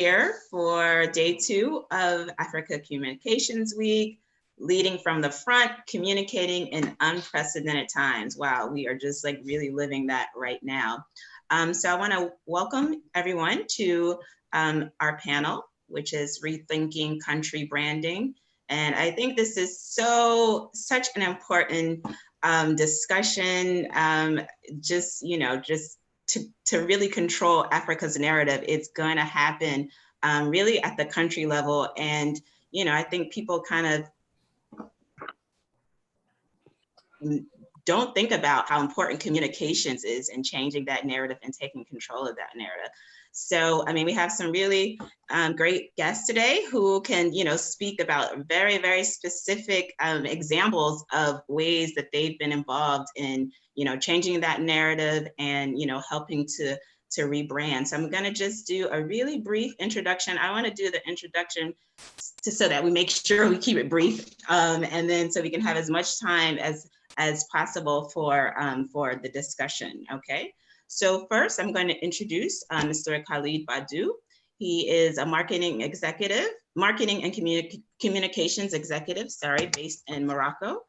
here for day 2 of Africa Communications Week, leading from the front, communicating in unprecedented times. Wow, we are just like really living that right now. So I want to welcome everyone to our panel, which is Rethinking Country Branding. And I think this is such an important discussion, just to really control Africa's narrative. It's going to happen really at the country level. And, I think people kind of don't think about how important communications is in changing that narrative and taking control of that narrative. So, I mean, we have some really great guests today who can, speak about very, very specific examples of ways that they've been involved in, changing that narrative and, helping to rebrand. So I'm going to just do a really brief introduction. I want to do the introduction so that we make sure we keep it brief, and then so we can have as much time as possible for the discussion. Okay. So first, I'm going to introduce Mr. Khalid Baddou. He is a marketing and communications executive, based in Morocco.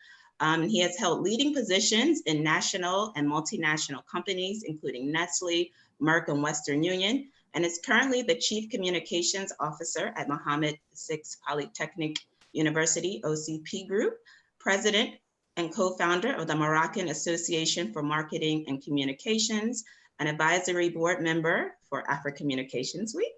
He has held leading positions in national and multinational companies, including Nestle, Merck, and Western Union, and is currently the Chief Communications Officer at Mohammed VI Polytechnic University, OCP Group, President and co-founder of the Moroccan Association for Marketing and Communications, an advisory board member for Africa Communications Week,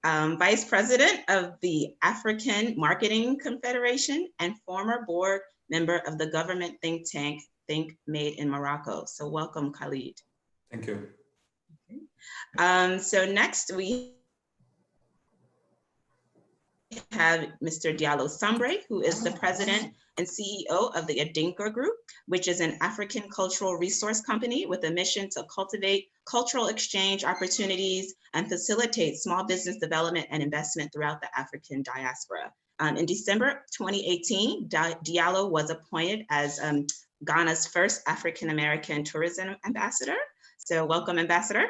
vice president of the African Marketing Confederation, and former board member of the government think tank Think Made in Morocco. So welcome, Khalid. Thank you. Okay. So next we have Mr. Diallo Sumbry, who is the president and CEO of the Adinkra Group, which is an African cultural resource company with a mission to cultivate cultural exchange opportunities and facilitate small business development and investment throughout the African diaspora. In December 2018, Diallo was appointed as Ghana's first African-American tourism ambassador. So welcome, Ambassador.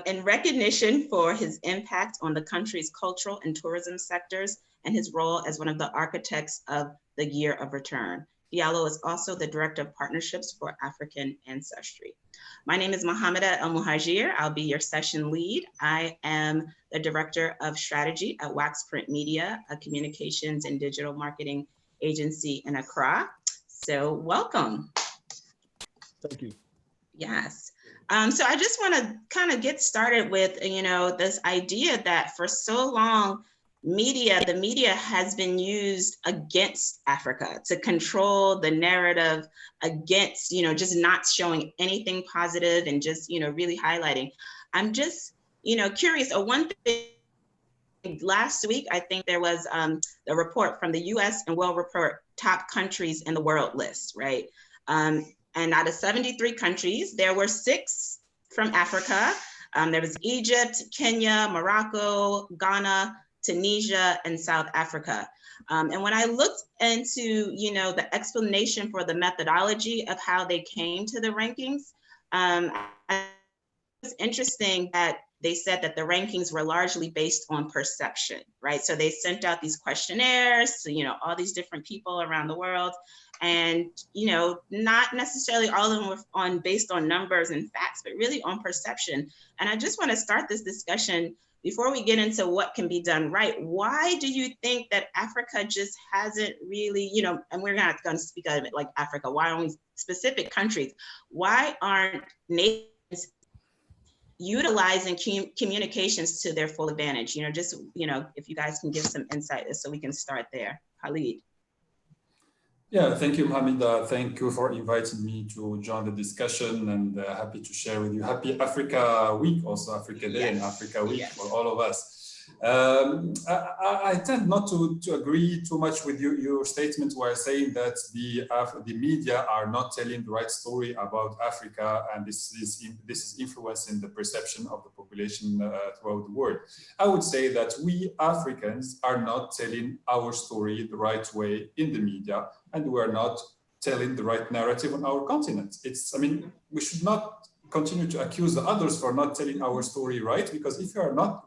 In recognition for his impact on the country's cultural and tourism sectors and his role as one of the architects of the Year of Return. Diallo is also the Director of Partnerships for African Ancestry. My name is Muhammida Muhajir. I'll be your session lead. I am the Director of Strategy at WaxPrint Media, a communications and digital marketing agency in Accra. So welcome. Thank you. Yes. So I just want to kind of get started with, this idea that for so long, the media has been used against Africa to control the narrative against, just not showing anything positive and just, really highlighting. I'm just, curious. One thing last week, I think there was a report from the US and World Report top countries in the world list, right? And out of 73 countries, there were 6 from Africa. There was Egypt, Kenya, Morocco, Ghana, Tunisia, and South Africa. And when I looked into, the explanation for the methodology of how they came to the rankings, it's interesting that they said that the rankings were largely based on perception, right? So they sent out these questionnaires to, all these different people around the world. And, not necessarily all of them were based on numbers and facts, but really on perception. And I just want to start this discussion before we get into what can be done right. Why do you think that Africa just hasn't really, and we're not going to speak of it like Africa, why only specific countries? Why aren't nations utilizing communications to their full advantage? If you guys can give some insight so we can start there. Khalid. Yeah, thank you, Muhammida. Thank you for inviting me to join the discussion, and happy to share with you. Happy Africa Week, also Africa Day, yes, and Africa Week, yes, for all of us. I tend not to agree too much with your statement where saying that the media are not telling the right story about Africa, and this is influencing the perception of the population throughout the world. I would say that we Africans are not telling our story the right way in the media, and we are not telling the right narrative on our continent. We should not continue to accuse the others for not telling our story right, because if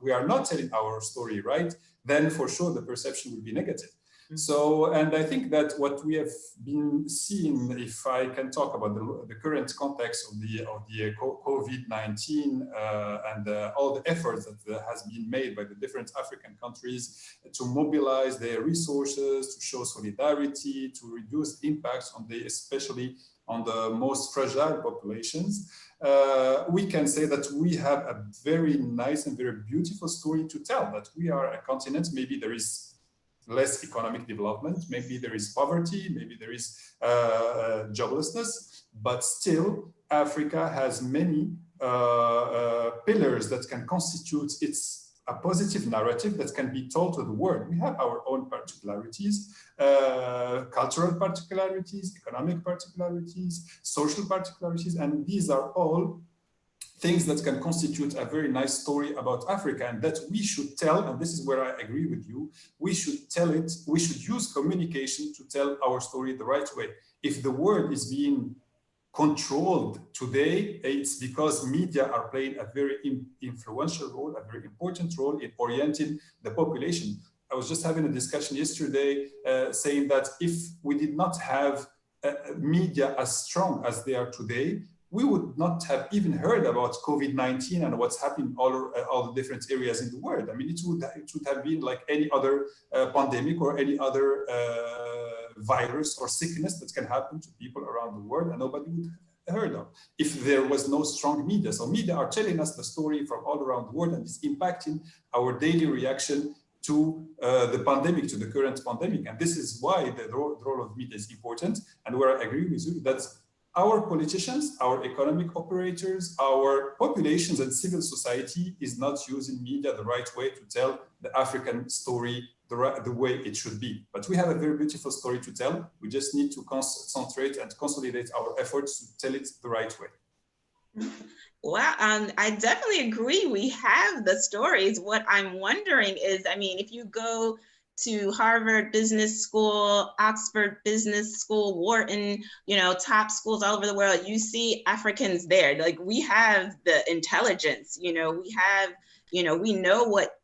we are not telling our story right, then for sure the perception will be negative. So, and I think that what we have been seeing, if I can talk about the current context of the COVID-19 and all the efforts that has been made by the different African countries to mobilize their resources, to show solidarity, to reduce impacts on especially on the most fragile populations, we can say that we have a very nice and very beautiful story to tell, that we are a continent. Maybe there is less economic development, maybe there is poverty, maybe there is joblessness, but still Africa has many pillars that can constitute a positive narrative that can be told to the world. We have our own particularities, cultural particularities, economic particularities, social particularities, and these are all things that can constitute a very nice story about Africa, and that we should tell, and this is where I agree with you, we should tell it, we should use communication to tell our story the right way. If the world is being controlled today, it's because media are playing a very influential role, a very important role in orienting the population. I was just having a discussion yesterday saying that if we did not have media as strong as they are today, we would not have even heard about COVID-19 and what's happening all the different areas in the world. I mean, it would have been like any other pandemic or any other virus or sickness that can happen to people around the world, and nobody would have heard of if there was no strong media. So media are telling us the story from all around the world, and it's impacting our daily reaction to the pandemic, to the current pandemic. And this is why the role of media is important, and where I agree with you, that our politicians, our economic operators, our populations and civil society is not using media the right way to tell the African story the way it should be. But we have a very beautiful story to tell. We just need to concentrate and consolidate our efforts to tell it the right way. Well, I definitely agree. We have the stories. What I'm wondering is, I mean, if you go to Harvard Business School, Oxford Business School, Wharton, you know, top schools all over the world, you see Africans there. Like, we have the intelligence, you know, we have, you know, we know what,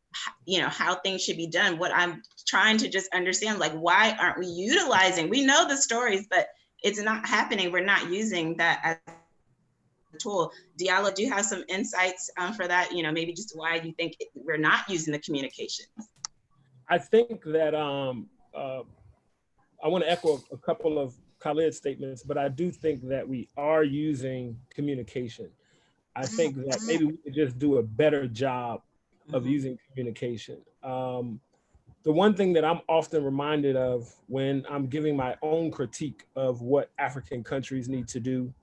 you know, how things should be done. What I'm trying to just understand, like, why aren't we utilizing, we know the stories, but it's not happening. We're not using that as a tool. Diallo, do you have some insights for that? You know, maybe just why you think we're not using the communications? I think that I want to echo a couple of Khalid's statements, but I do think that we are using communication. I think that maybe we could just do a better job of using communication. The one thing that I'm often reminded of when I'm giving my own critique of what African countries need to do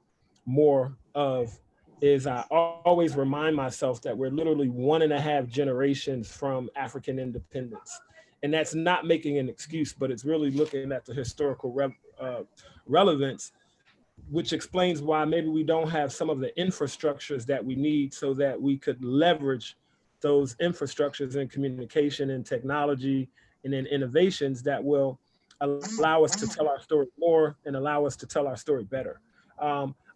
more of is I always remind myself that we're literally 1.5 generations from African independence. And that's not making an excuse, but it's really looking at the historical relevance, which explains why maybe we don't have some of the infrastructures that we need so that we could leverage those infrastructures in communication and technology and in innovations that will allow us to tell our story more and allow us to tell our story better.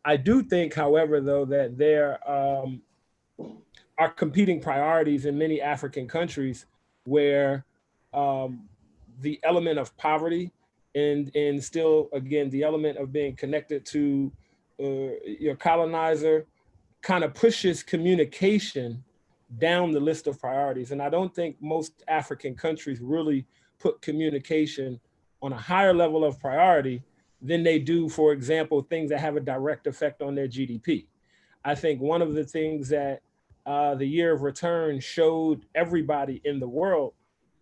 I do think, however, though, that there are competing priorities in many African countries where the element of poverty and still, again, the element of being connected to your colonizer kind of pushes communication down the list of priorities. And I don't think most African countries really put communication on a higher level of priority than they do, for example, things that have a direct effect on their GDP. I think one of the things that the year of return showed everybody in the world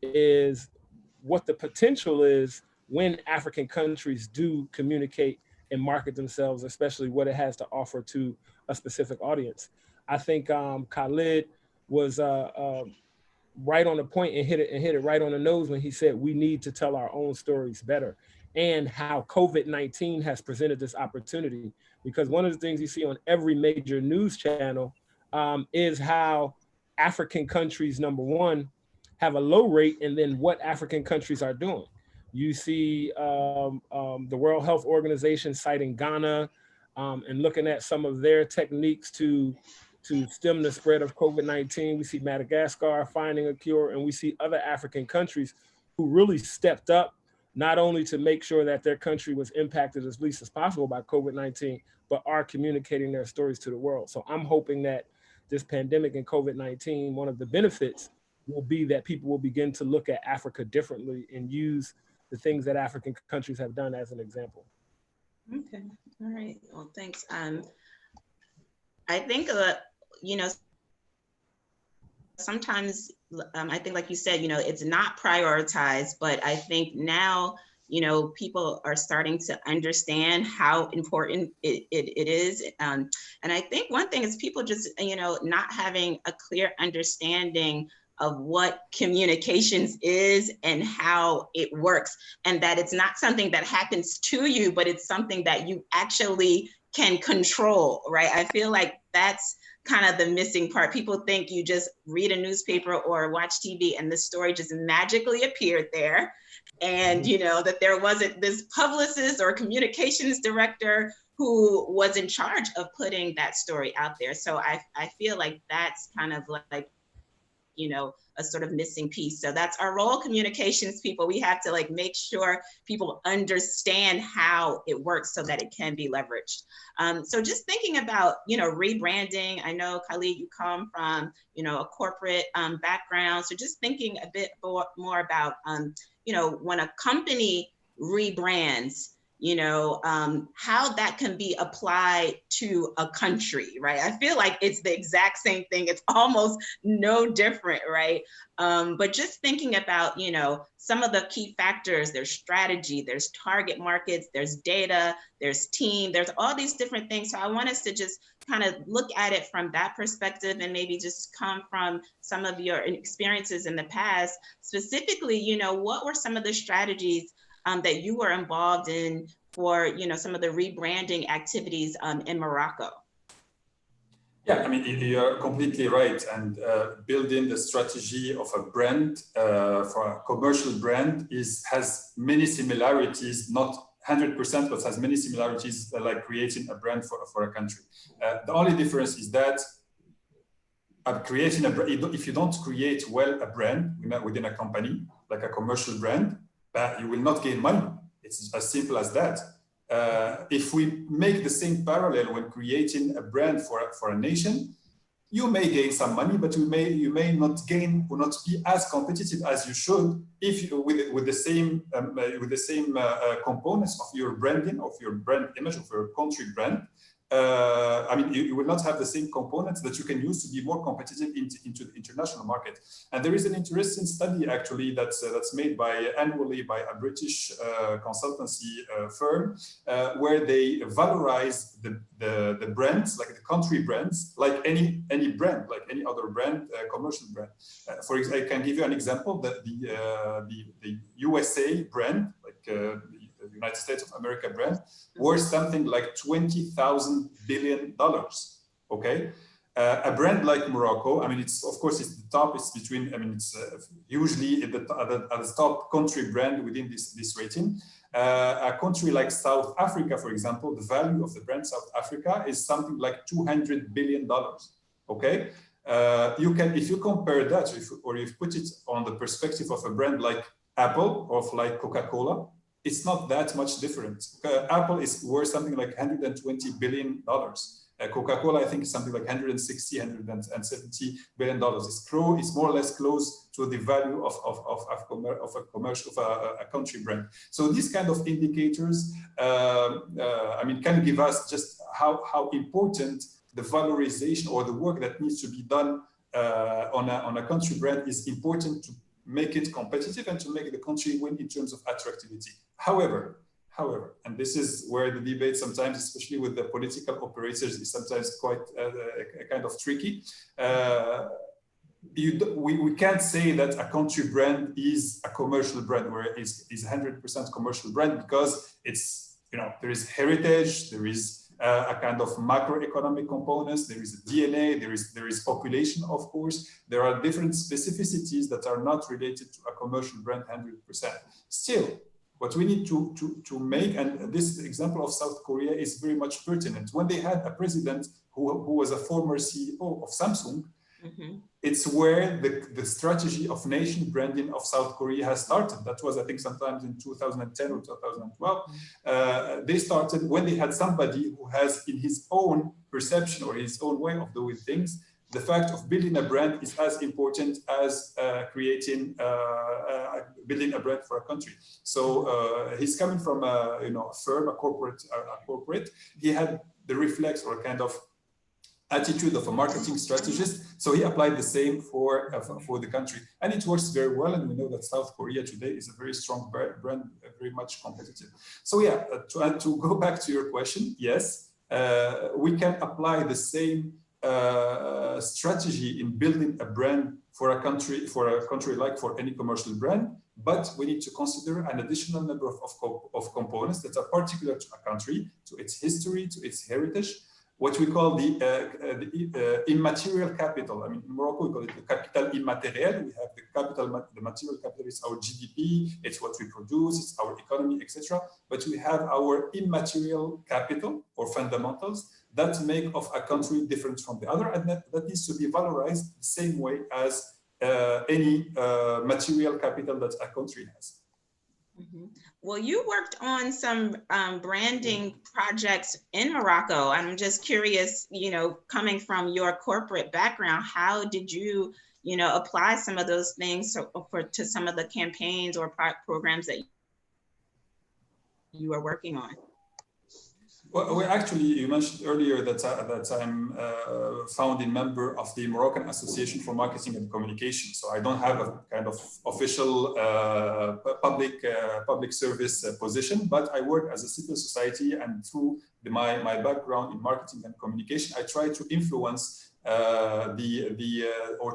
is what the potential is when African countries do communicate and market themselves, especially what it has to offer to a specific audience. I think Khalid was right on the point and hit it right on the nose when he said we need to tell our own stories better, and how COVID-19 has presented this opportunity. Because one of the things you see on every major news channel is how African countries, number one, have a low rate, and then what African countries are doing. You see the World Health Organization citing Ghana, and looking at some of their techniques to stem the spread of COVID-19. We see Madagascar finding a cure, and we see other African countries who really stepped up, not only to make sure that their country was impacted as least as possible by COVID-19, but are communicating their stories to the world. So I'm hoping that this pandemic and COVID-19, one of the benefits will be that people will begin to look at Africa differently and use the things that African countries have done as an example. Okay, all right, well, thanks. I think, you know, sometimes I think, like you said, you know, it's not prioritized, but I think now, you know, people are starting to understand how important it is. And I think one thing is people just, you know, not having a clear understanding of what communications is and how it works, and that it's not something that happens to you, but it's something that you actually can control, right? I feel like that's kind of the missing part. People think you just read a newspaper or watch TV and the story just magically appeared there. And, you know, that there wasn't this publicist or communications director who was in charge of putting that story out there. So I feel like that's kind of like, you know, a sort of missing piece. So that's our role, communications people. We have to like make sure people understand how it works so that it can be leveraged. So just thinking about, you know, rebranding. I know, Khalid, you come from, you know, a corporate background. So just thinking a bit more about, you know, when a company rebrands, you know, how that can be applied to a country, right? I feel like it's the exact same thing. It's almost no different, right? But just thinking about, you know, some of the key factors, there's strategy, there's target markets, there's data, there's team, there's all these different things. So I want us to just kind of look at it from that perspective and maybe just come from some of your experiences in the past. Specifically, you know, what were some of the strategies that you were involved in for, you know, some of the rebranding activities in Morocco? Yeah, I mean, you're completely right. And building the strategy of a brand for a commercial brand has many similarities, not 100%, but has many similarities like creating a brand for a country. The only difference is that creating a brand, if you don't create well a brand within a company, like a commercial brand, you will not gain money. It's as simple as that. If we make the same parallel when creating a brand for a nation, you may gain some money, but you may not gain, or not be as competitive as you should if you, with the same components of your branding, of your brand image, of your country brand. I mean, you will not have the same components that you can use to be more competitive into the international market. And there is an interesting study actually that's made annually by a British consultancy firm where they valorize the brands, like the country brands, like any brand, like any other brand, commercial brand. For example, I can give you an example that the USA brand, like the United States of America brand, worth something like $20,000 billion. Okay, a brand like Morocco, I mean, it's of course it's the top. It's between, I mean, it's usually at the top country brand within this rating. A country like South Africa, for example, the value of the brand South Africa is something like $200 billion. Okay, you can, if you compare that, or if you put it on the perspective of a brand like Apple or like Coca-Cola, it's not that much different. Apple is worth something like $120 billion. Coca-Cola, I think, is something like $160, $170 billion. It's more or less close to the value of a country brand. So these kind of indicators, I mean, can give us just how important the valorization or the work that needs to be done on a country brand is important to make it competitive and to make the country win in terms of attractivity. However, and this is where the debate sometimes, especially with the political operators, is sometimes quite kind of tricky. We can't say that a country brand is a commercial brand, where it is 100% commercial brand, because it's, you know, there is heritage, there is a kind of macroeconomic components, there is a DNA, there is population, of course. There are different specificities that are not related to a commercial brand 100%. Still, What we need to make, and this example of South Korea is very much pertinent. When they had a president who was a former CEO of Samsung, it's where the strategy of nation branding of South Korea has started. That was, I think, sometimes in 2010 or 2012. They started when they had somebody who has, in his own perception or his own way of doing things, the fact of building a brand is as important as building a brand for a country. So he's coming from a firm, a corporate. He had the reflex or kind of attitude of a marketing strategist. So he applied the same for the country, and it works very well. And we know that South Korea today is a very strong brand, very much competitive. So yeah, to go back to your question, yes, we can apply the same strategy in building a brand for a country like for any commercial brand, but we need to consider an additional number of components that are particular to a country, to its history, to its heritage, what we call the immaterial capital. I mean, in Morocco, we call it the capital immatériel. We have the capital, the material capital is our GDP, it's what we produce, it's our economy, etc. But we have our immaterial capital or fundamentals that make of a country different from the other, and that needs to be valorized the same way as any material capital that a country has. Well, you worked on some branding projects in Morocco. I'm just curious, coming from your corporate background, how did you, apply some of those things to some of the campaigns or programs that you are working on? Well, actually, you mentioned earlier that I'm a founding member of the Moroccan Association for Marketing and Communication. So I don't have a kind of official public service position, but I work as a civil society, and through my background in marketing and communication, I try to influence or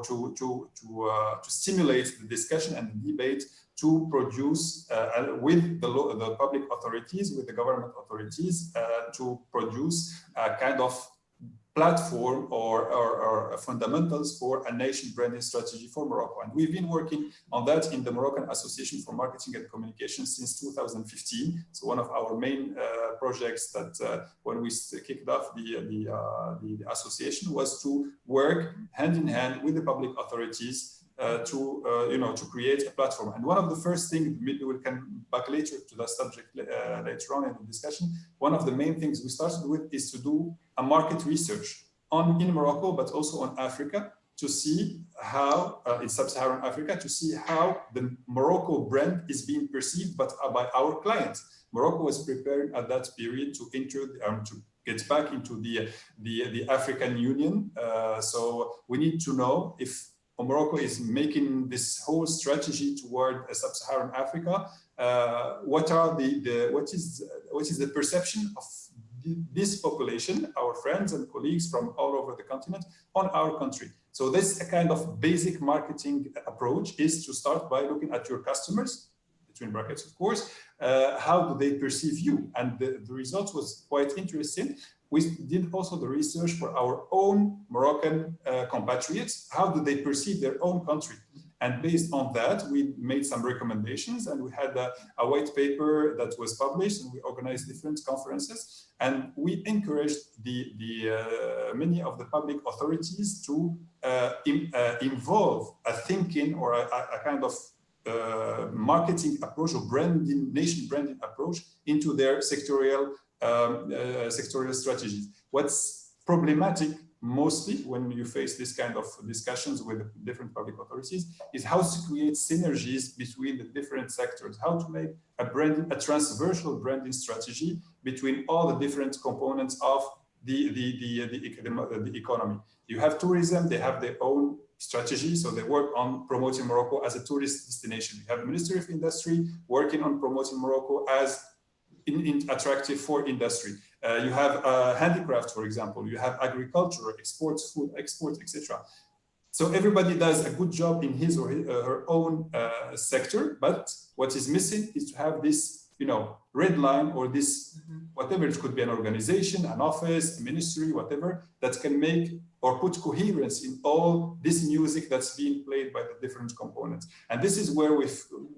to stimulate the discussion and the debate to produce with the public authorities, with the government authorities, to produce a kind of platform or fundamentals for a nation branding strategy for Morocco. And we've been working on that in the Moroccan Association for Marketing and Communication since 2015. So one of our main projects that when we kicked off the association was to work hand in hand with the public authorities to create a platform. And one of the first things, maybe we can back later to that subject later on in the discussion, one of the main things we started with is to do a market research in Morocco, but also on Africa, to see how, in sub-Saharan Africa, to see how the Morocco brand is being perceived by our clients. Morocco was preparing at that period to get back into the African Union. So we need to know if Morocco is making this whole strategy toward sub-Saharan Africa. What is the perception of this population, our friends and colleagues from all over the continent, on our country? So this a kind of basic marketing approach is to start by looking at your customers, between brackets, of course. How do they perceive you? And the result was quite interesting. We did also the research for our own Moroccan compatriots. How do they perceive their own country? And based on that, we made some recommendations, and we had a white paper that was published, and we organized different conferences. And we encouraged many of the public authorities to involve a thinking or a kind of marketing approach or nation branding approach into their sectorial strategies. What's problematic mostly when you face this kind of discussions with different public authorities is how to create synergies between the different sectors, how to make a transversal branding strategy between all the different components of the economy. You have tourism, they have their own strategy, so they work on promoting Morocco as a tourist destination. You have the Ministry of Industry working on promoting Morocco as attractive for industry. You have handicraft, for example. You have agriculture, exports, food exports, etc. So everybody does a good job in his or her own sector, but what is missing is to have this, red line or this, whatever, it could be an organization, an office, a ministry, whatever, that can make or put coherence in all this music that's being played by the different components. And this is where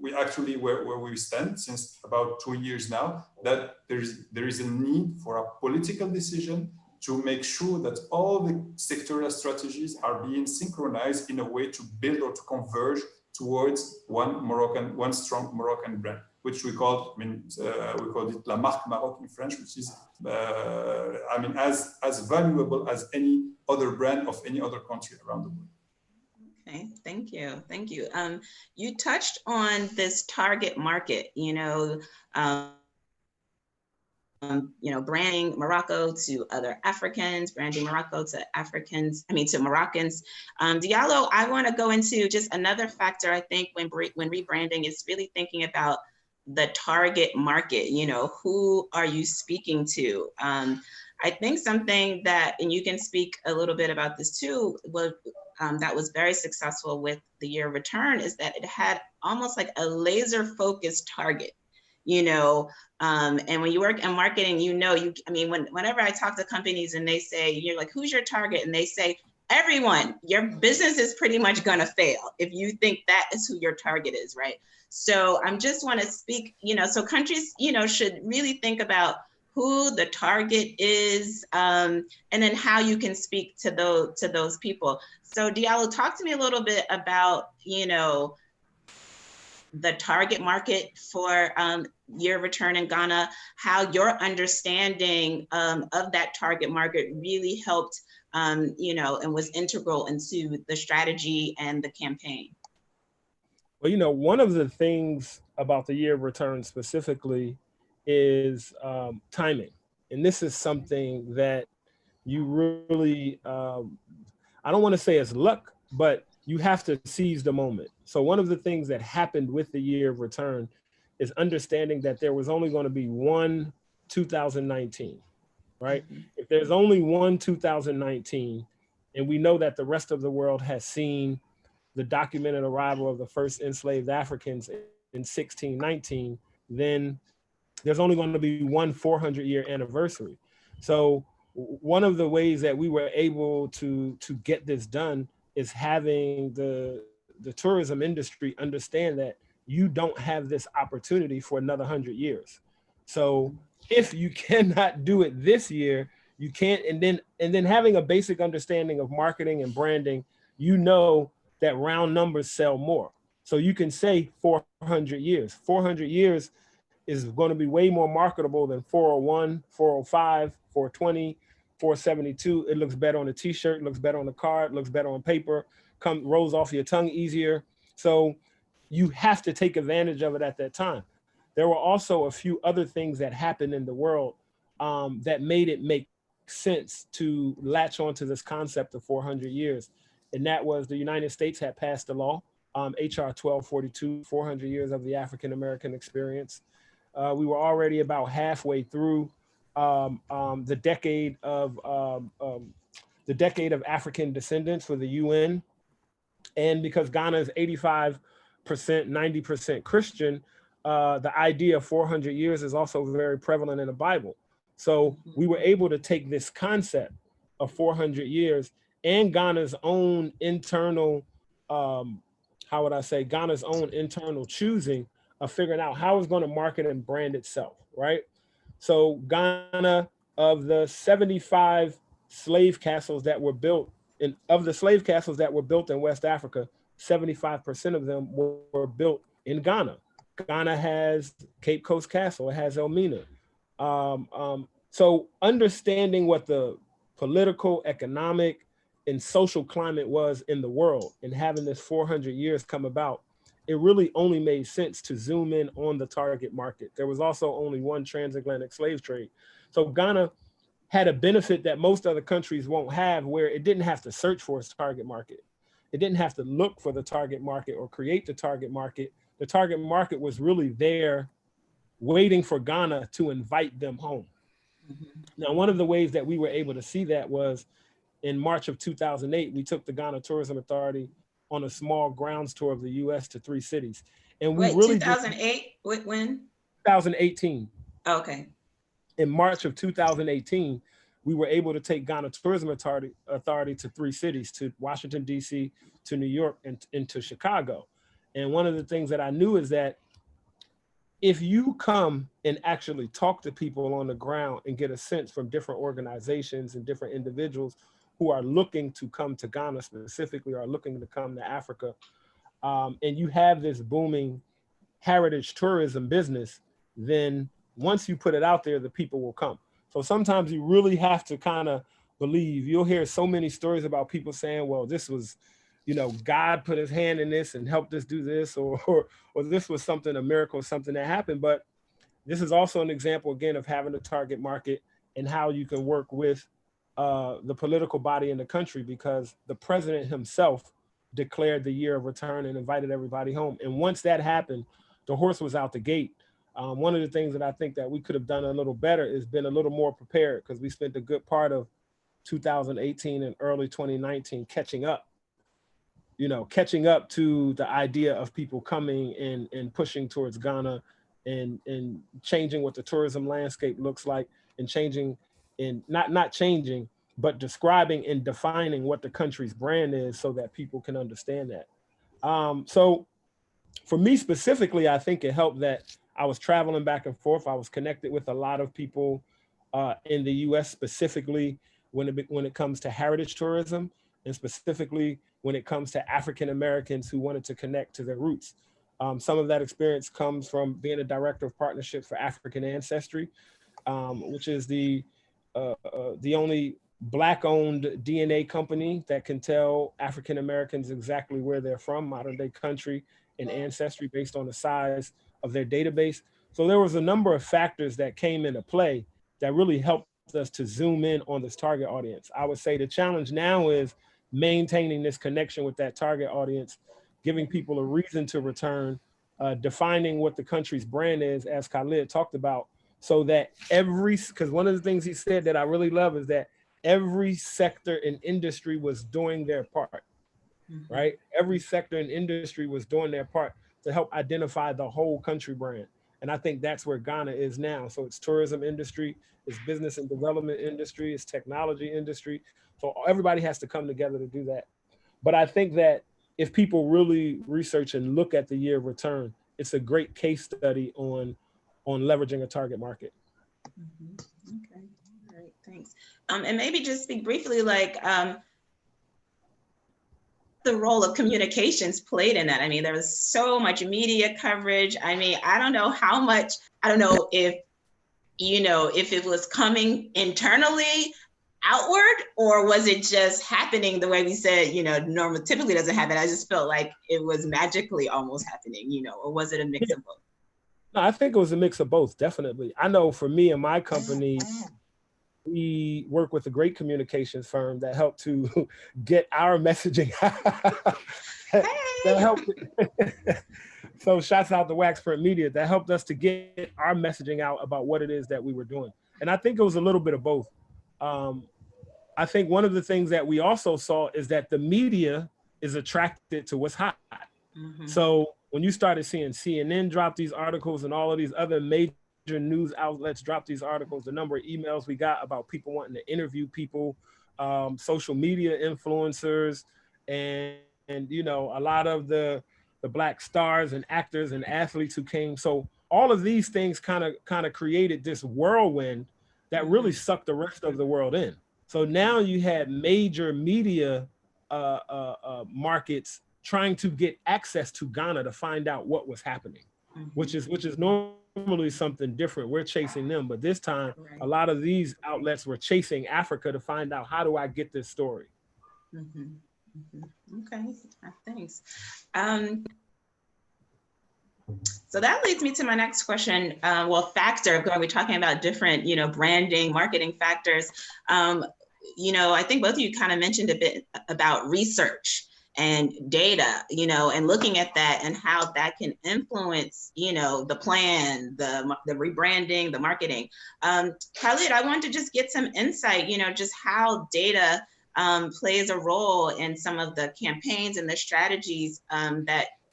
we actually where we stand since about 2 years now, that there is a need for a political decision to make sure that all the sectoral strategies are being synchronized in a way to build or to converge towards one strong Moroccan brand, which we call, we call it La Marque Maroc in French, which is, as valuable as any other brand of any other country around the world. Okay, thank you. You touched on this target market, branding Morocco to other Africans, branding Morocco to to Moroccans. Diallo, I want to go into just another factor. I think when rebranding is really thinking about the target market, who are you speaking to? I think something that, and you can speak a little bit about this too, that was very successful with the year of return is that it had almost like a laser focused target. And when you work in marketing, whenever I talk to companies and they say, you're like, who's your target? And they say, everyone, your business is pretty much gonna fail if you think that is who your target is, right? So I just wanna speak, so countries, should really think about who the target is, and then how you can speak to those people. So Diallo, talk to me a little bit about, the target market for year of return in Ghana, how your understanding of that target market really helped, and was integral into the strategy and the campaign. Well, one of the things about the year of return specifically is timing. And this is something that you really, I don't want to say it's luck, but you have to seize the moment. So one of the things that happened with the year of return is understanding that there was only going to be one 2019, right? Mm-hmm. If there's only one 2019, and we know that the rest of the world has seen the documented arrival of the first enslaved Africans in 1619, then there's only going to be one 400-year anniversary. So one of the ways that we were able to get this done is having the tourism industry understand that you don't have this opportunity for another 100 years. So if you cannot do it this year, you can't, and then having a basic understanding of marketing and branding, that round numbers sell more. So you can say 400 years. 400 years is going to be way more marketable than 401, 405, 420, 472. It looks better on a t-shirt, looks better on the card, looks better on paper, rolls off your tongue easier. So you have to take advantage of it at that time. There were also a few other things that happened in the world that made it make sense to latch onto this concept of 400 years. And that was the United States had passed a law, HR 1242, 400 years of the African-American experience. We were already about halfway through the decade of African descendants for the UN. And because Ghana is 85%, 90% Christian, the idea of 400 years is also very prevalent in the Bible. So we were able to take this concept of 400 years and Ghana's own internal, Ghana's own internal choosing of figuring out how it's going to market and brand itself, right? So Ghana, of the 75 slave castles that were built, in West Africa, 75% of them were built in Ghana. Ghana has Cape Coast Castle, it has Elmina. So understanding what the political, economic, and social climate was in the world and having this 400 years come about, it really only made sense to zoom in on the target market. There was also only one transatlantic slave trade. So Ghana had a benefit that most other countries won't have, where it didn't have to search for its target market. It didn't have to look for the target market or create the target market. The target market was really there waiting for Ghana to invite them home. Mm-hmm. Now, one of the ways that we were able to see that was in March of 2008, we took the Ghana Tourism Authority on a small grounds tour of the US to 3 cities. And we really 2008, when? 2018. Okay. In March of 2018, we were able to take Ghana Tourism Authority to 3 cities, to Washington, DC, to New York, and to Chicago. And one of the things that I knew is that if you come and actually talk to people on the ground and get a sense from different organizations and different individuals who are looking to come to Ghana specifically, or looking to come to Africa, and you have this booming heritage tourism business, then once you put it out there, the people will come. So sometimes you really have to kind of believe. You'll hear so many stories about people saying, well, this was, you know, God put his hand in this and helped us do this, or this was something, a miracle, something that happened. But this is also an example, again, of having a target market and how you can work with the political body in the country, because the president himself declared the year of return and invited everybody home. And once that happened, the horse was out the gate. One of the things that I think that we could have done a little better is been a little more prepared, because we spent a good part of 2018 and early 2019 catching up to the idea of people coming and pushing towards Ghana and changing what the tourism landscape looks like, and changing and not changing, but describing and defining what the country's brand is so that people can understand that. So for me specifically, I think it helped that I was traveling back and forth. I was connected with a lot of people in the US, specifically when it comes to heritage tourism, and specifically when it comes to African Americans who wanted to connect to their roots. Some of that experience comes from being a director of partnerships for African Ancestry, which is the only Black-owned DNA company that can tell African Americans exactly where they're from, modern day country and ancestry, based on the size of their database. So there was a number of factors that came into play that really helped us to zoom in on this target audience. I would say the challenge now is maintaining this connection with that target audience, giving people a reason to return, defining what the country's brand is, as Khalid talked about, so that because one of the things he said that I really love is that every sector and industry was doing their part, right? Every sector and industry was doing their part to help identify the whole country brand. And I think that's where Ghana is now. So it's tourism industry, it's business and development industry, it's technology industry. So everybody has to come together to do that. But I think that if people really research and look at the year of return, it's a great case study on leveraging a target market. Okay, all right, thanks. And maybe just speak briefly, like the role of communications played in that. I mean, there was so much media coverage. I mean, I don't know if, if it was coming internally outward, or was it just happening the way we said, typically doesn't happen. I just felt like it was magically almost happening, or was it a mix of both? No, I think it was a mix of both, definitely. I know for me and my company, we work with a great communications firm that helped to get our messaging. That helped. So shouts out to WaxPrint Media that helped us to get our messaging out about what it is that we were doing. And I think it was a little bit of both. I think one of the things that we also saw is that the media is attracted to what's hot. So when you started seeing CNN drop these articles and all of these other major news outlets drop these articles, the number of emails we got about people wanting to interview people, social media influencers, and a lot of the Black stars and actors and athletes who came. So all of these things kind of created this whirlwind that really sucked the rest of the world in. So now you had major media markets trying to get access to Ghana to find out what was happening, which is normally something different. We're chasing them, but this time a lot of these outlets were chasing Africa to find out, how do I get this story? Okay, thanks. So that leads me to my next question. Factor, we're talking about different, branding, marketing factors. I think both of you kind of mentioned a bit about research and data, and looking at that and how that can influence, the plan, the rebranding, the marketing. Khalid, I want to just get some insight, just how data plays a role in some of the campaigns and the strategies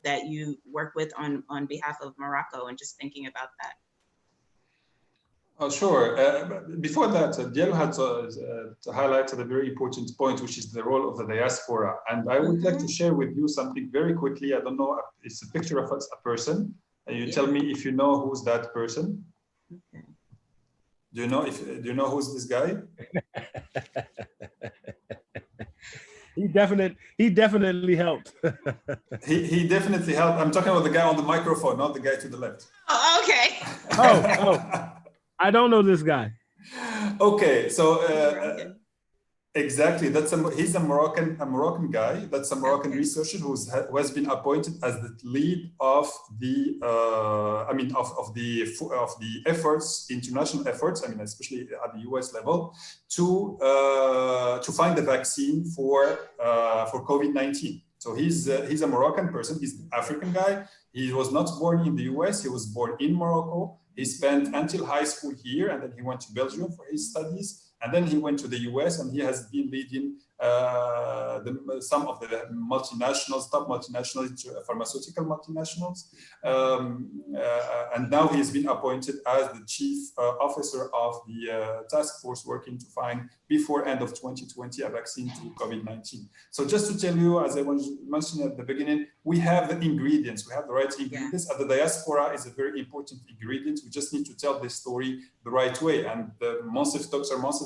that you work with on behalf of Morocco, and just thinking about that. Oh, sure. Before that, Diallo had highlighted a very important point, which is the role of the diaspora. And I would like to share with you something very quickly. I don't know, it's a picture of a person. You tell me if you know who's that person. Okay. Do you know who's this guy? He definitely helped. he definitely helped. I'm talking about the guy on the microphone, not the guy to the left. Oh, okay. Oh. I don't know this guy. Okay, so exactly, he's a Moroccan guy. That's a Moroccan researcher who has been appointed as the lead of the of the efforts, international efforts. I mean, especially at the US level, to find the vaccine for COVID-19. So he's a Moroccan person. He's an African guy. He was not born in the US. He was born in Morocco. He spent until high school here, and then he went to Belgium for his studies. And then he went to the US, and he has been leading some of the top multinationals, pharmaceutical multinationals. And now he's been appointed as the chief officer of the task force working to find, before end of 2020, a vaccine to COVID-19. So just to tell you, as I mentioned at the beginning, we have the ingredients, we have the right ingredients. And the diaspora is a very important ingredient. We just need to tell this story the right way. And Dr. Monsef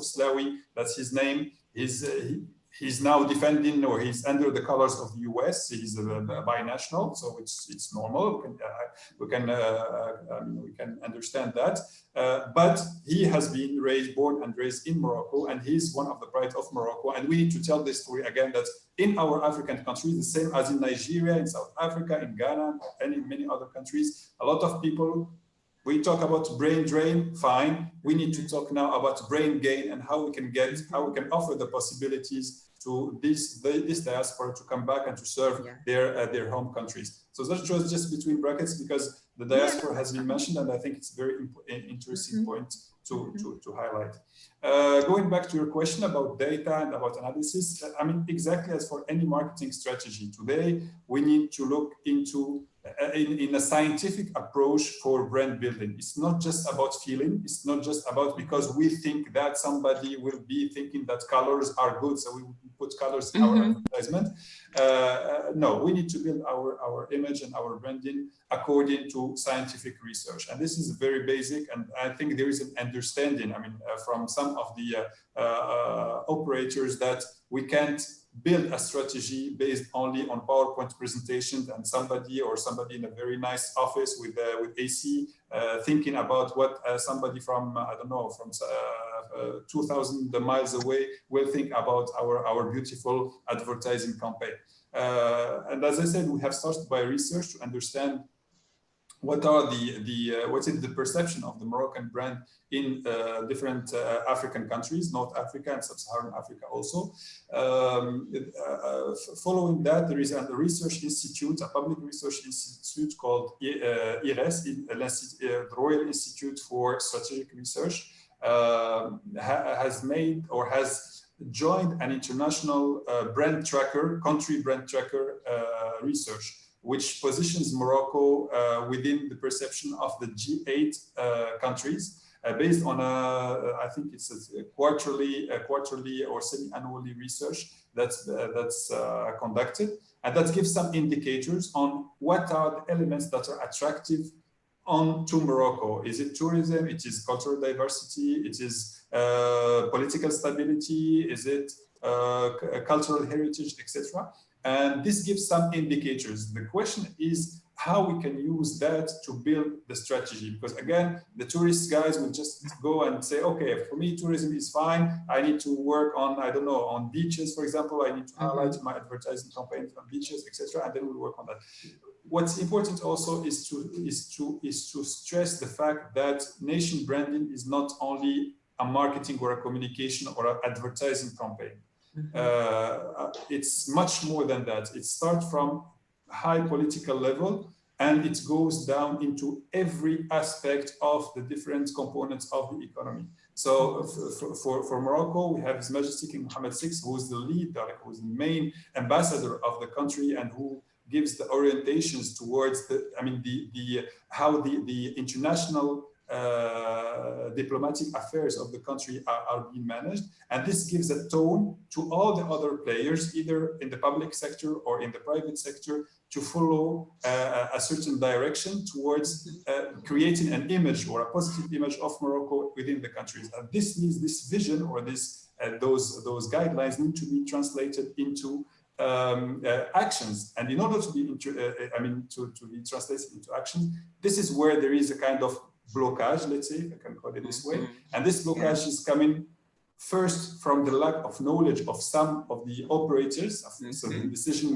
Slawi, that's his name, he's now defending, or he's under the colors of the US. He's a binational, so it's normal. We can understand that. But he has been born and raised in Morocco, and he's one of the pride of Morocco. And we need to tell this story again, that in our African countries, the same as in Nigeria, in South Africa, in Ghana, and in many other countries, a lot of people, we talk about brain drain, fine. We need to talk now about brain gain and how we can offer the possibilities to this diaspora to come back and to serve their home countries. So that was just between brackets, because the diaspora has been mentioned, and I think it's a very interesting point to highlight. Going back to your question about data and about analysis, I mean, exactly as for any marketing strategy today, we need to look into in a scientific approach for brand building. It's not just about feeling. It's not just about because we think that somebody will be thinking that colors are good, so we put colors in our advertisement. No, we need to build our image and our branding according to scientific research. And this is very basic, and I think there is an understanding, I mean, from some of the operators, that we can't build a strategy based only on PowerPoint presentations and somebody in a very nice office with AC thinking about what somebody from, I don't know, from 2,000 miles away will think about our beautiful advertising campaign. And as I said, we have started by research to understand what is the perception of the Moroccan brand in different African countries, North Africa and Sub-Saharan Africa also. Following that, there is a research institute, a public research institute called IRES, the Royal Institute for Strategic Research, has made or has joined an international brand tracker, country brand tracker research, which positions Morocco within the perception of the G8 countries, based on I think it's a quarterly or semi-annually research that's conducted, and that gives some indicators on what are the elements that are attractive to Morocco. Is it tourism? It is cultural diversity? It is political stability? Is it cultural heritage, etc.? And this gives some indicators. The question is how we can use that to build the strategy. Because again, the tourist guys will just go and say, okay, for me, tourism is fine. I need to work on, I don't know, on beaches, for example. I need to highlight my advertising campaigns on beaches, etc. And then we'll work on that. What's important also is to stress the fact that nation branding is not only a marketing or a communication or an advertising campaign. It's much more than that. It starts from high political level and it goes down into every aspect of the different components of the economy. So for Morocco, we have His Majesty King Mohammed VI, who is the lead, who is the main ambassador of the country and who gives the orientations towards how the international diplomatic affairs of the country are being managed. And this gives a tone to all the other players, either in the public sector or in the private sector, to follow a certain direction towards creating an image or a positive image of Morocco within the countries. And this means this vision or this those guidelines need to be translated into actions. And in order to be to be translated into action, this is where there is a kind of blockage, let's say, if I can call it this way. And this blockage is coming first from the lack of knowledge of some of the operators, so the decision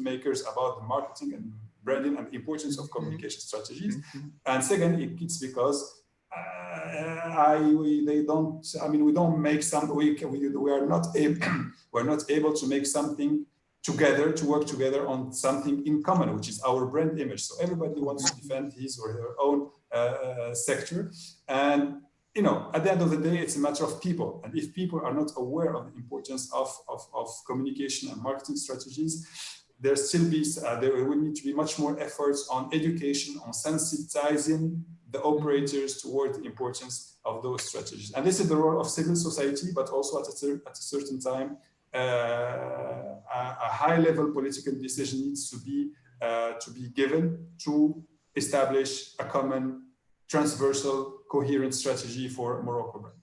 makers about the marketing and branding and the importance of communication strategies. And second, it's because we don't make some, we are not able to make something together, to work together on something in common, which is our brand image. So everybody wants to defend his or her own sector. And at the end of the day, it's a matter of people. And if people are not aware of the importance of communication and marketing strategies, there will need to be much more efforts on education, on sensitizing the operators toward the importance of those strategies. And this is the role of civil society, but also at a certain time, a high-level political decision needs to be given to establish a common, transversal, coherent strategy for Morocco brand.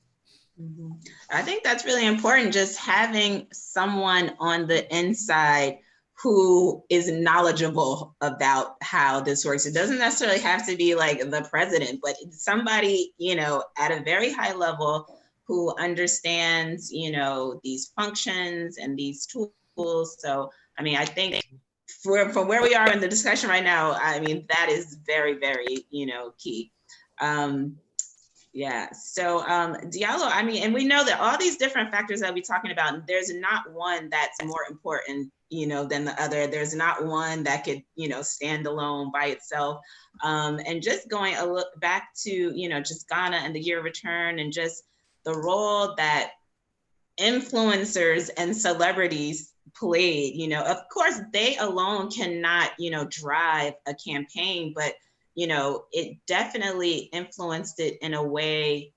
I think that's really important, just having someone on the inside who is knowledgeable about how this works. It doesn't necessarily have to be like the president, but somebody, at a very high level who understands, these functions and these tools. So, I think from where we are in the discussion right now, that is very, very, key. Yeah, so Diallo, and we know that all these different factors that we're talking about, there's not one that's more important, than the other. There's not one that could, stand alone by itself. And just going a look back to, just Ghana and the year of return and just the role that influencers and celebrities played, of course, they alone cannot, drive a campaign, but it definitely influenced it in a way,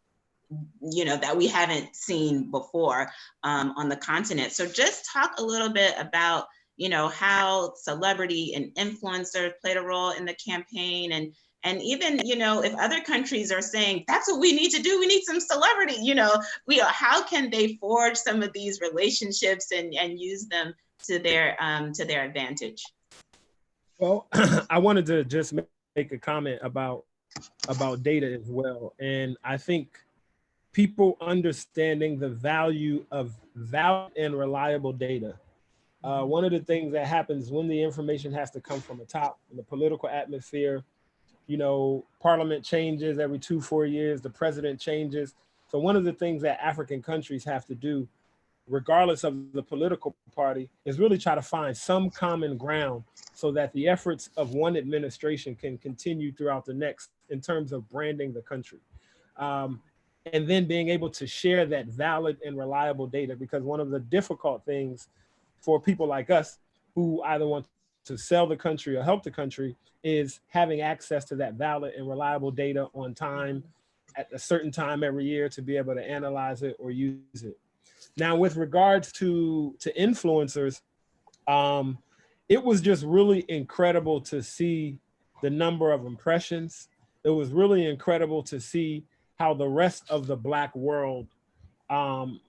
that we haven't seen before on the continent. So just talk a little bit about, how celebrity and influencers played a role in the campaign. And even, if other countries are saying, that's what we need to do, we need some celebrity, how can they forge some of these relationships and use them to their advantage? Well, I wanted to just make a comment about data as well. And I think people understanding the value of valid and reliable data. One of the things that happens when the information has to come from the top, in the political atmosphere, parliament changes every 2-4 years, the president changes. So one of the things that African countries have to do, regardless of the political party, is really try to find some common ground so that the efforts of one administration can continue throughout the next in terms of branding the country. And then being able to share that valid and reliable data, because one of the difficult things for people like us who either want to sell the country or help the country is having access to that valid and reliable data on time at a certain time every year to be able to analyze it or use it. Now, with regards to influencers, it was just really incredible to see the number of impressions. It was really incredible to see how the rest of the Black world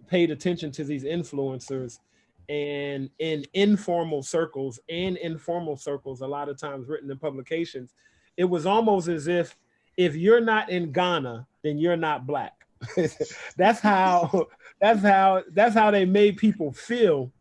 paid attention to these influencers, and in informal circles and informal circles, a lot of times written in publications, it was almost as if you're not in Ghana, then you're not Black. That's how they made people feel,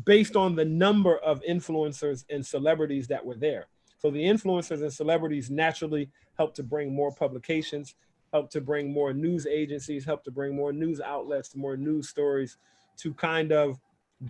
based on the number of influencers and celebrities that were there. So the influencers and celebrities naturally helped to bring more publications, helped to bring more news agencies, helped to bring more news outlets, more news stories to kind of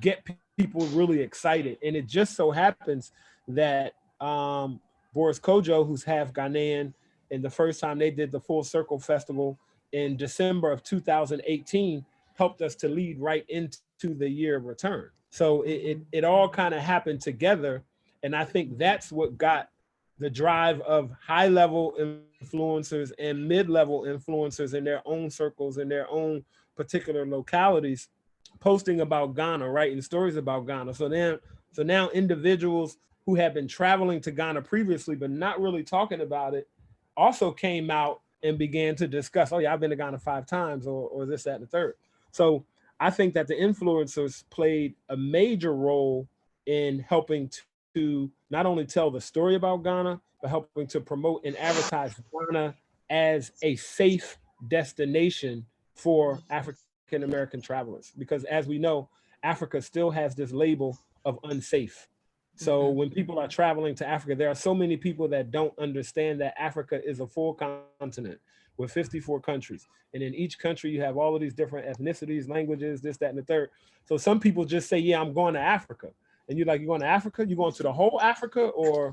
get people really excited. And it just so happens that Boris Kojo, who's half Ghanaian, and the first time they did the Full Circle Festival in December of 2018, helped us to lead right into the year of return. So it all kind of happened together. And I think that's what got the drive of high-level influencers and mid-level influencers in their own circles, in their own particular localities, posting about Ghana, writing stories about Ghana. So now individuals who have been traveling to Ghana previously, but not really talking about it, also came out and began to discuss, oh yeah, I've been to Ghana 5 times, or this, that, and the third. So I think that the influencers played a major role in helping to not only tell the story about Ghana, but helping to promote and advertise Ghana as a safe destination for African American travelers. Because as we know, Africa still has this label of unsafe. So when people are traveling to Africa, there are so many people that don't understand that Africa is a full continent with 54 countries. And in each country, you have all of these different ethnicities, languages, this, that, and the third. So some people just say, yeah, I'm going to Africa. And you're like, you're going to Africa? You're going to the whole Africa? Or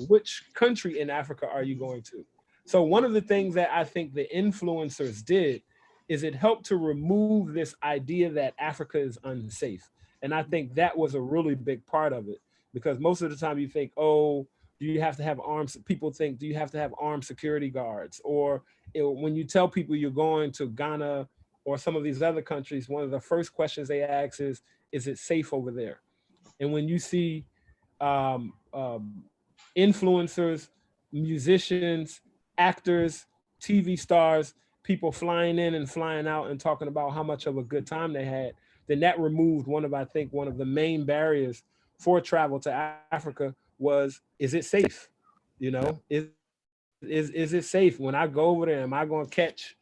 which country in Africa are you going to? So one of the things that I think the influencers did is it helped to remove this idea that Africa is unsafe. And I think that was a really big part of it, because most of the time you think, oh, do you have to have arms? People think, do you have to have armed security guards? Or when you tell people you're going to Ghana or some of these other countries, one of the first questions they ask is it safe over there? And when you see influencers, musicians, actors, TV stars, people flying in and flying out and talking about how much of a good time they had, then that removed one of the main barriers for travel to Africa was, is it safe? You know, is it safe? When I go over there, am I going to catch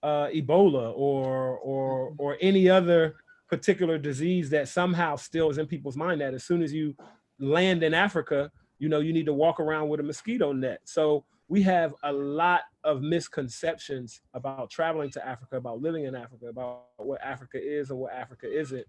Ebola or any other particular disease that somehow still is in people's mind, that as soon as you land in Africa, you know, you need to walk around with a mosquito net. So we have a lot of misconceptions about traveling to Africa, about living in Africa, about what Africa is and what Africa isn't.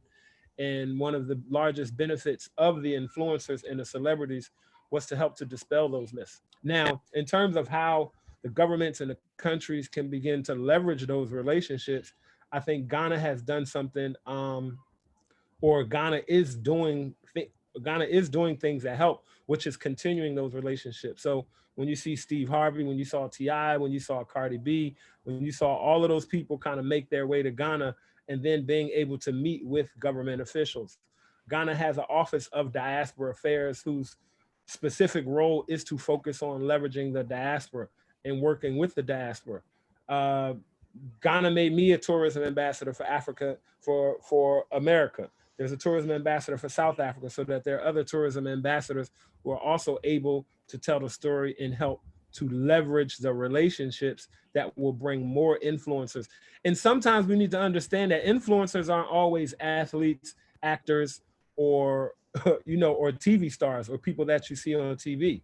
And one of the largest benefits of the influencers and the celebrities was to help to dispel those myths. Now, in terms of how the governments and the countries can begin to leverage those relationships, I think Ghana has done something, or Ghana is doing things that help, which is continuing those relationships. So when you see Steve Harvey, when you saw T.I., when you saw Cardi B, when you saw all of those people kind of make their way to Ghana and then being able to meet with government officials. Ghana has an Office of Diaspora Affairs whose specific role is to focus on leveraging the diaspora and working with the diaspora. Ghana made me a tourism ambassador for Africa, for America. There's a tourism ambassador for South Africa, so that there are other tourism ambassadors who are also able to tell the story and help to leverage the relationships that will bring more influencers. And sometimes we need to understand that influencers aren't always athletes, actors, or or TV stars or people that you see on TV.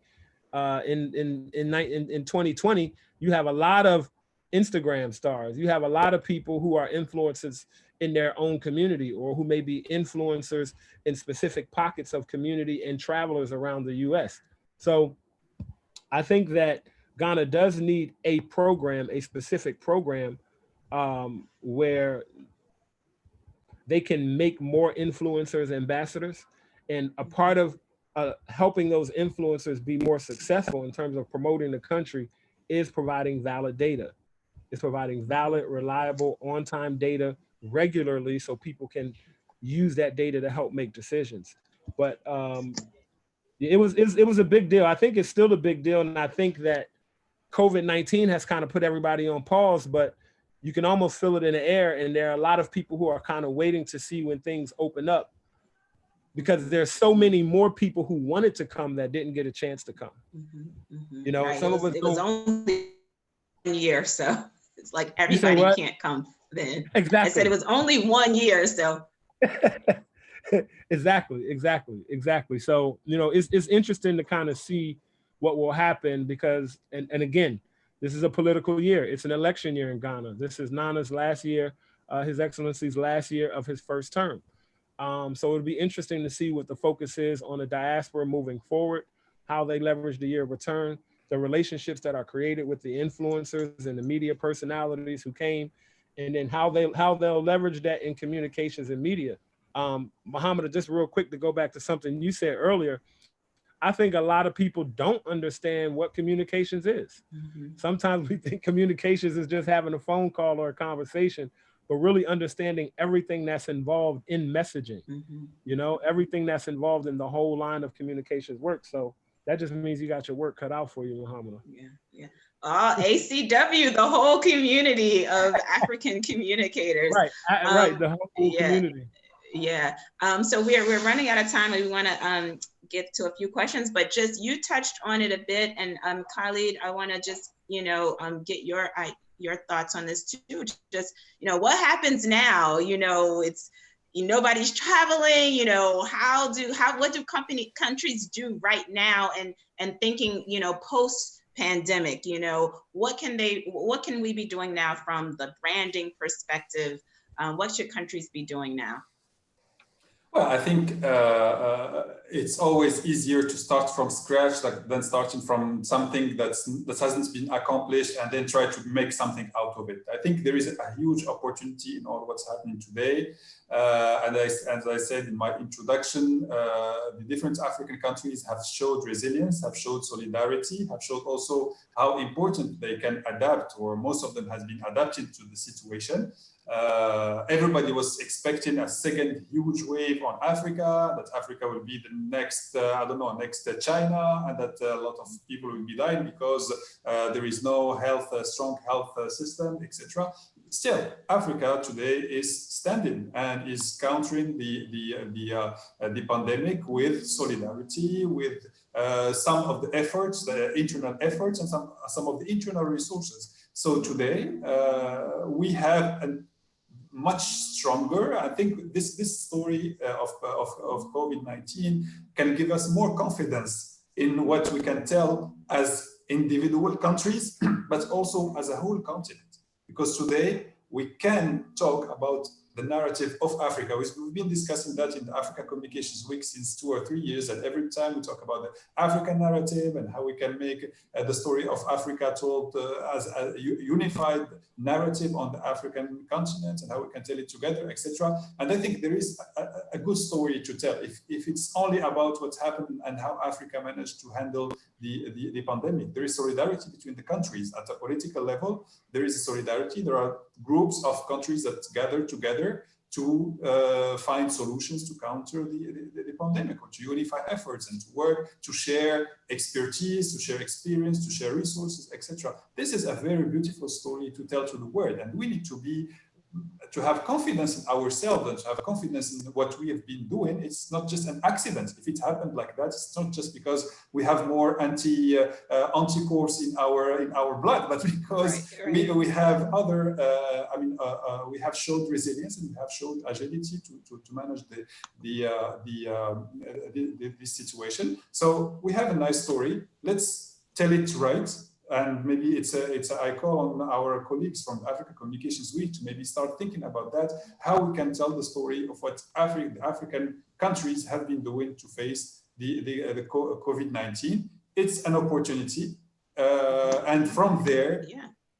In 2020, you have a lot of Instagram stars. You have a lot of people who are influencers in their own community, or who may be influencers in specific pockets of community and travelers around the US. So I think that Ghana does need a program, a specific program, where they can make more influencers ambassadors. And a part of helping those influencers be more successful in terms of promoting the country is providing valid data. It's providing valid, reliable, on-time data regularly so people can use that data to help make decisions. But it was a big deal. I think it's still a big deal. And I think that COVID-19 has kind of put everybody on pause, but you can almost feel it in the air. And there are a lot of people who are kind of waiting to see when things open up, because there's so many more people who wanted to come that didn't get a chance to come. You know, right. Some of us it was only 1 year, so it's like everybody can't come then. Exactly. I said it was only 1 year, so. Exactly. So, it's interesting to kind of see what will happen, because, and again, this is a political year. It's an election year in Ghana. This is Nana's last year, His Excellency's last year of his first term. So it'll be interesting to see what the focus is on the diaspora moving forward, how they leverage the year of return, the relationships that are created with the influencers and the media personalities who came, and then how they'll leverage that in communications and media. Muhammida, just real quick to go back to something you said earlier, I think a lot of people don't understand what communications is. Sometimes we think communications is just having a phone call or a conversation, but really understanding everything that's involved in messaging, you know, everything that's involved in the whole line of communications work. So that just means you got your work cut out for you, Muhammad. Yeah. ACW, the whole community of African communicators. Right, the whole community. Yeah. So we're running out of time, and we want to get to a few questions, but just you touched on it a bit, and Khalid, I want to just get your thoughts on this too. Just what happens now? It's nobody's traveling. What do countries do right now? And thinking post pandemic. What can we be doing now from the branding perspective? What should countries be doing now? Well, I think it's always easier to start from scratch than starting from something that hasn't been accomplished and then try to make something out of it. I think there is a huge opportunity in all what's happening today. And as I said in my introduction, the different African countries have showed resilience, have showed solidarity, have showed also how important they can adapt, or most of them has been adapting to the situation. Everybody was expecting a second huge wave on Africa, that Africa will be the next, next China, and that a lot of people will be dying because there is no strong health system, etc. Still, Africa today is standing and is countering the pandemic with solidarity, with some of the efforts, the internal efforts, and some of the internal resources. So today we have a much stronger. I think this story of COVID-19 can give us more confidence in what we can tell as individual countries, but also as a whole continent. Because today we can talk about the narrative of Africa. We've been discussing that in the Africa Communications Week since 2 or 3 years, and every time we talk about the African narrative and how we can make the story of Africa told as a unified narrative on the African continent, and how we can tell it together, etc. And I think there is a good story to tell. If it's only about what's happened and how Africa managed to handle the pandemic, there is solidarity between the countries at a political level. There is a solidarity. There are groups of countries that gather together to find solutions to counter the pandemic, or to unify efforts and to work, to share expertise, to share experience, to share resources, etc. This is a very beautiful story to tell to the world, and we need to have confidence in ourselves and to have confidence in what we have been doing. It's not just an accident. If it happened like that, it's not just because we have more anticorps in our blood, but because we have other. We have showed resilience and we have showed agility to manage this situation. So we have a nice story. Let's tell it right. And maybe I call on our colleagues from Africa Communications Week to maybe start thinking about that, how we can tell the story of what the African countries have been doing to face the COVID-19. It's an opportunity. And from there,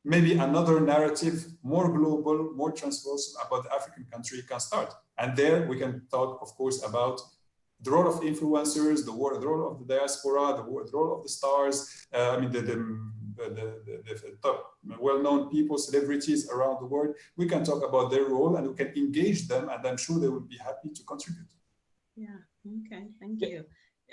maybe another narrative, more global, more transversal about the African country can start. And there we can talk, of course, about the role of influencers, the role of the diaspora, the role of the stars, the top well-known people, celebrities around the world. We can talk about their role and we can engage them, and I'm sure they will be happy to contribute. Yeah, okay, thank you.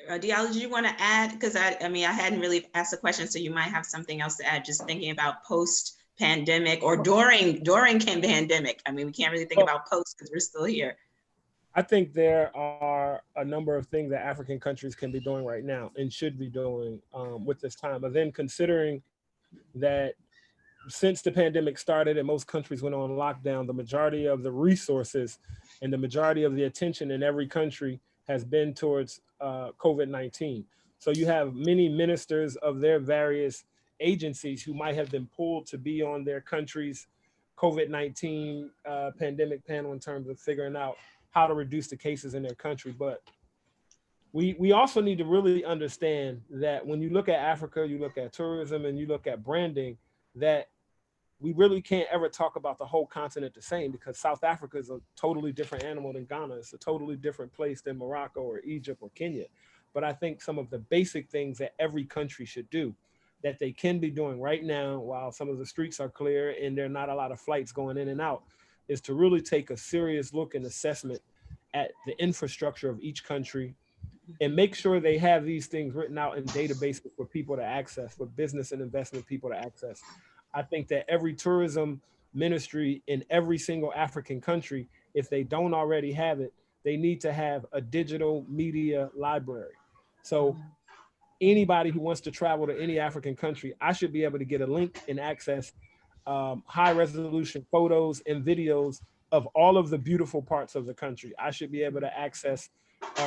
Diallo, do you want to add? Because I hadn't really asked a question, so you might have something else to add, just thinking about post-pandemic or during pandemic. We can't really think about post because we're still here. I think there are a number of things that African countries can be doing right now and should be doing with this time. But then considering that since the pandemic started and most countries went on lockdown, the majority of the resources and the majority of the attention in every country has been towards COVID-19. So you have many ministers of their various agencies who might have been pulled to be on their country's COVID-19 pandemic panel in terms of figuring out how to reduce the cases in their country. But we also need to really understand that when you look at Africa, you look at tourism and you look at branding, that we really can't ever talk about the whole continent the same, because South Africa is a totally different animal than Ghana. It's a totally different place than Morocco or Egypt or Kenya. but I think some of the basic things that every country should do that they can be doing right now while some of the streets are clear and there are not a lot of flights going in and out is to really take a serious look and assessment at the infrastructure of each country and make sure they have these things written out in databases for people to access, for business and investment people to access. I think that every tourism ministry in every single African country, if they don't already have it, they need to have a digital media library. So anybody who wants to travel to any African country, I should be able to get a link and access high resolution photos and videos of all of the beautiful parts of the country. I should be able to access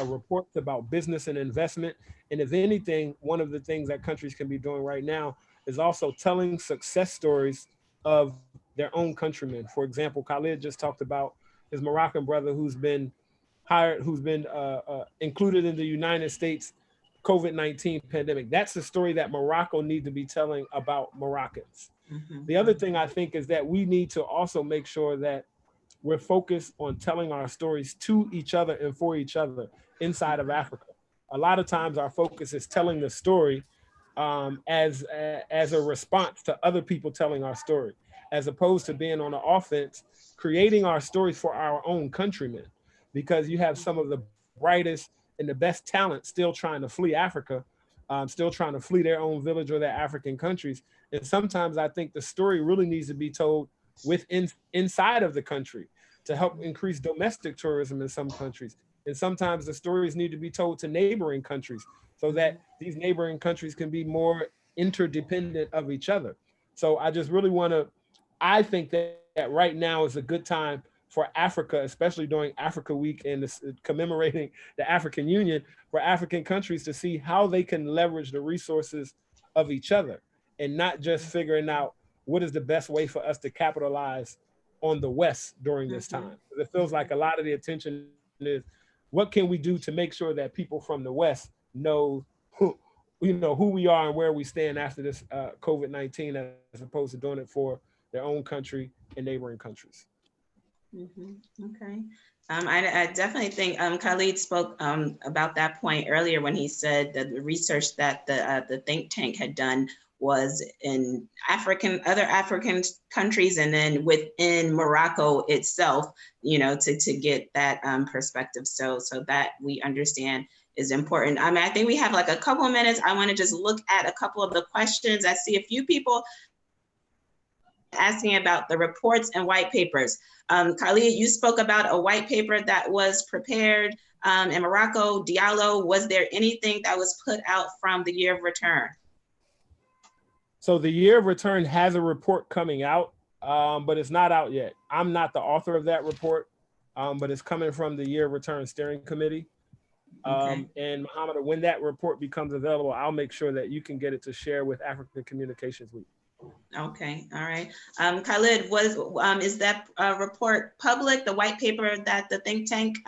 reports about business and investment. And if anything, one of the things that countries can be doing right now is also telling success stories of their own countrymen. For example, Khalid just talked about his Moroccan brother who's been hired, who's been included in the United States COVID-19 pandemic. That's the story that Morocco needs to be telling about Moroccans. The other thing I think is that we need to also make sure that we're focused on telling our stories to each other and for each other inside of Africa. A lot of times our focus is telling the story as a response to other people telling our story, as opposed to being on the offense, creating our stories for our own countrymen, because you have some of the brightest and the best talent still trying to flee Africa, still trying to flee their own village or their African countries. And sometimes I think the story really needs to be told inside of the country to help increase domestic tourism in some countries. And sometimes the stories need to be told to neighboring countries so that these neighboring countries can be more interdependent of each other. So I just really I think that right now is a good time for Africa, especially during Africa Week and commemorating the African Union, for African countries to see how they can leverage the resources of each other and not just figuring out what is the best way for us to capitalize on the West during this time. It feels like a lot of the attention is, what can we do to make sure that people from the West know who we are and where we stand after this COVID-19, as opposed to doing it for their own country and neighboring countries. Okay. I definitely think Khalid spoke about that point earlier when he said that the research that the think tank had done was in other African countries, and then within Morocco itself, to get that perspective. So that we understand is important. I mean, I think we have like a couple of minutes. I want to just look at a couple of the questions. I see a few people asking about the reports and white papers. Khalid, you spoke about a white paper that was prepared in Morocco. Diallo, was there anything that was put out from the Year of Return? So the Year of Return has a report coming out, but it's not out yet. I'm not the author of that report, but it's coming from the Year of Return Steering Committee. And Muhammida, when that report becomes available, I'll make sure that you can get it to share with African Communications Week. Okay, all right. Khalid, is that report public, the white paper that the think tank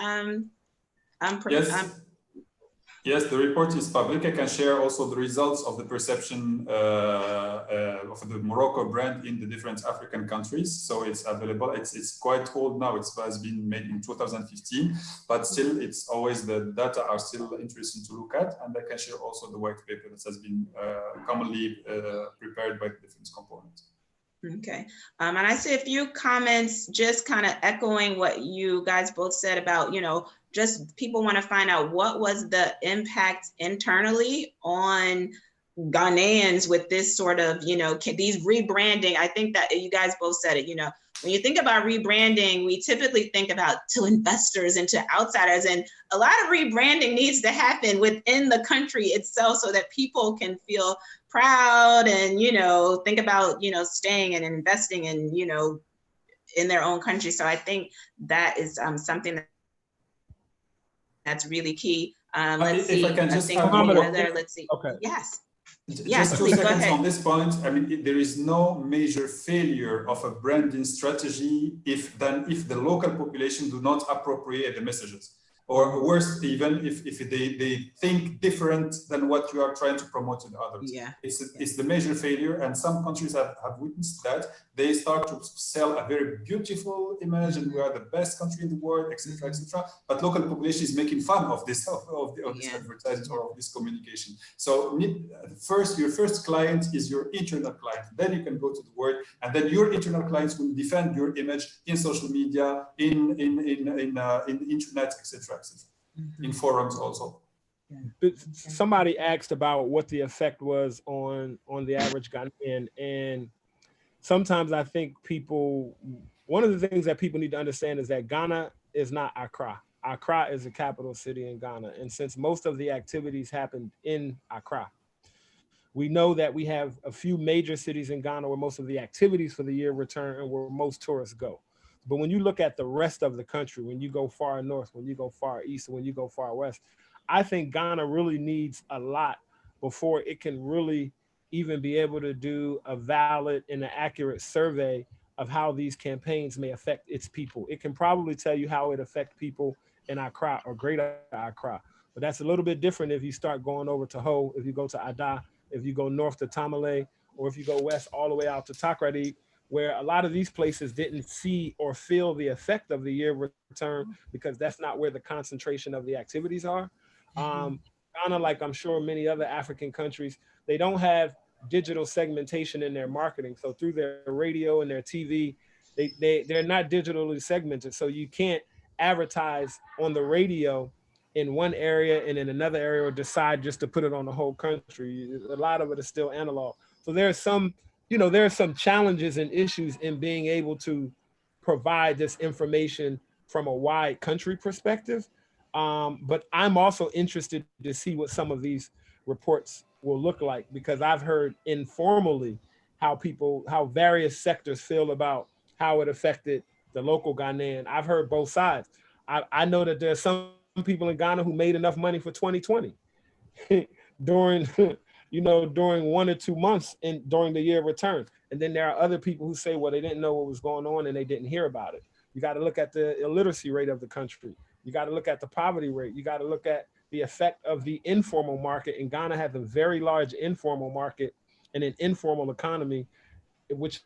Yes, the report is public. I can share also the results of the perception of the Morocco brand in the different African countries. So it's available. It's quite old now. It has been made in 2015, but still it's always, the data are still interesting to look at. And I can share also the white paper that has been commonly prepared by the different components. Okay, and I see a few comments just kind of echoing what you guys both said about, just people want to find out what was the impact internally on Ghanaians with this sort of, these rebranding. I think that you guys both said it, when you think about rebranding, we typically think about to investors and to outsiders, and a lot of rebranding needs to happen within the country itself so that people can feel proud and, think about, staying and investing in, in their own country. So I think that is something that's really key. Let's see. If I can just add one other, let's see. Okay. Yes. Just 2 seconds on this point. I mean, there is no major failure of a branding strategy if the local population do not appropriate the messages. or worse, even if they think different than what you are trying to promote to the others. Yeah. It's the major failure, and some countries have witnessed that. They start to sell a very beautiful image, and we are the best country in the world, etc., etc. But local population is making fun of this this advertising or of this communication. So your first client is your internal client. Then you can go to the world, and then your internal clients will defend your image in social media, in internet, etc. In forums also. But somebody asked about what the effect was on the average Ghanaian, and sometimes I think one of the things that people need to understand is that Ghana is not Accra. Accra is the capital city in Ghana, and since most of the activities happened in Accra, we know that we have a few major cities in Ghana where most of the activities for the year return and where most tourists go. But when you look at the rest of the country, when you go far north, when you go far east, when you go far west, I think Ghana really needs a lot before it can really even be able to do a valid and an accurate survey of how these campaigns may affect its people. It can probably tell you how it affects people in Accra or Greater Accra, but that's a little bit different if you start going over to Ho, if you go to Ada, if you go north to Tamale, or if you go west all the way out to Takoradi, where a lot of these places didn't see or feel the effect of the year return because that's not where the concentration of the activities are. Ghana, like I'm sure many other African countries, they don't have digital segmentation in their marketing. So through their radio and their TV, they're not digitally segmented. So you can't advertise on the radio in one area and in another area or decide just to put it on the whole country. A lot of it is still analog. So there are some challenges and issues in being able to provide this information from a wide country perspective. But I'm also interested to see what some of these reports will look like, because I've heard informally how various sectors feel about how it affected the local Ghanaian. I've heard both sides. I know that there's some people in Ghana who made enough money for 2020 during 1 or 2 months during the year of return. And then there are other people who say, well, they didn't know what was going on and they didn't hear about it. You got to look at the illiteracy rate of the country. You got to look at the poverty rate. You got to look at the effect of the informal market. And Ghana has a very large informal market and an informal economy, which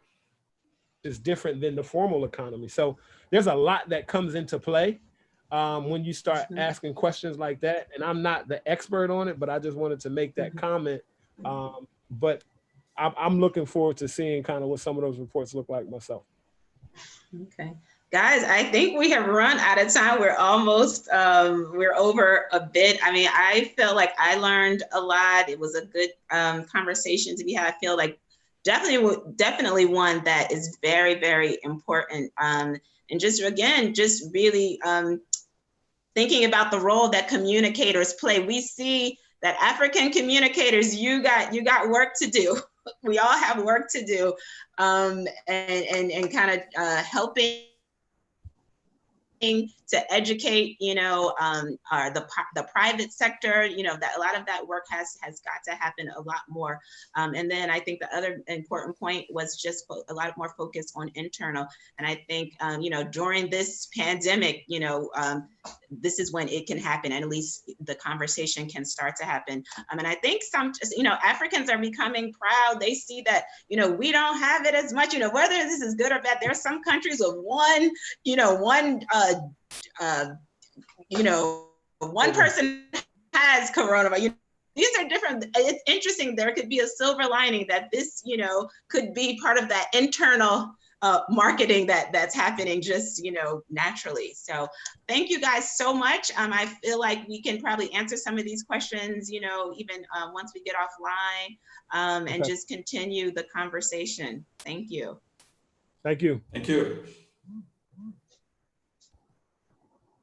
is different than the formal economy. So there's a lot that comes into play when you start asking questions like that. And I'm not the expert on it, but I just wanted to make that comment. But I'm looking forward to seeing kind of what some of those reports look like myself. Okay. Guys, I think we have run out of time. We're almost, we're over a bit. I mean, I feel like I learned a lot. It was a good conversation to be had. I feel like definitely one that is very, very important. And just really thinking about the role that communicators play. We see that African communicators, you got work to do. We all have work to do, and kind of helping to educate, the private sector, that a lot of that work has got to happen a lot more. And then I think the other important point was just a lot more focus on internal. And I think, during this pandemic, this is when it can happen, and at least the conversation can start to happen. And I think Africans are becoming proud. They see that, we don't have it as much, whether this is good or bad. There are some countries with one person has coronavirus. These are different. It's interesting. There could be a silver lining that this, could be part of that internal marketing that's happening just, naturally. So thank you guys so much. I feel like we can probably answer some of these questions, even once we get offline, and just continue the conversation. Thank you. Thank you. Thank you.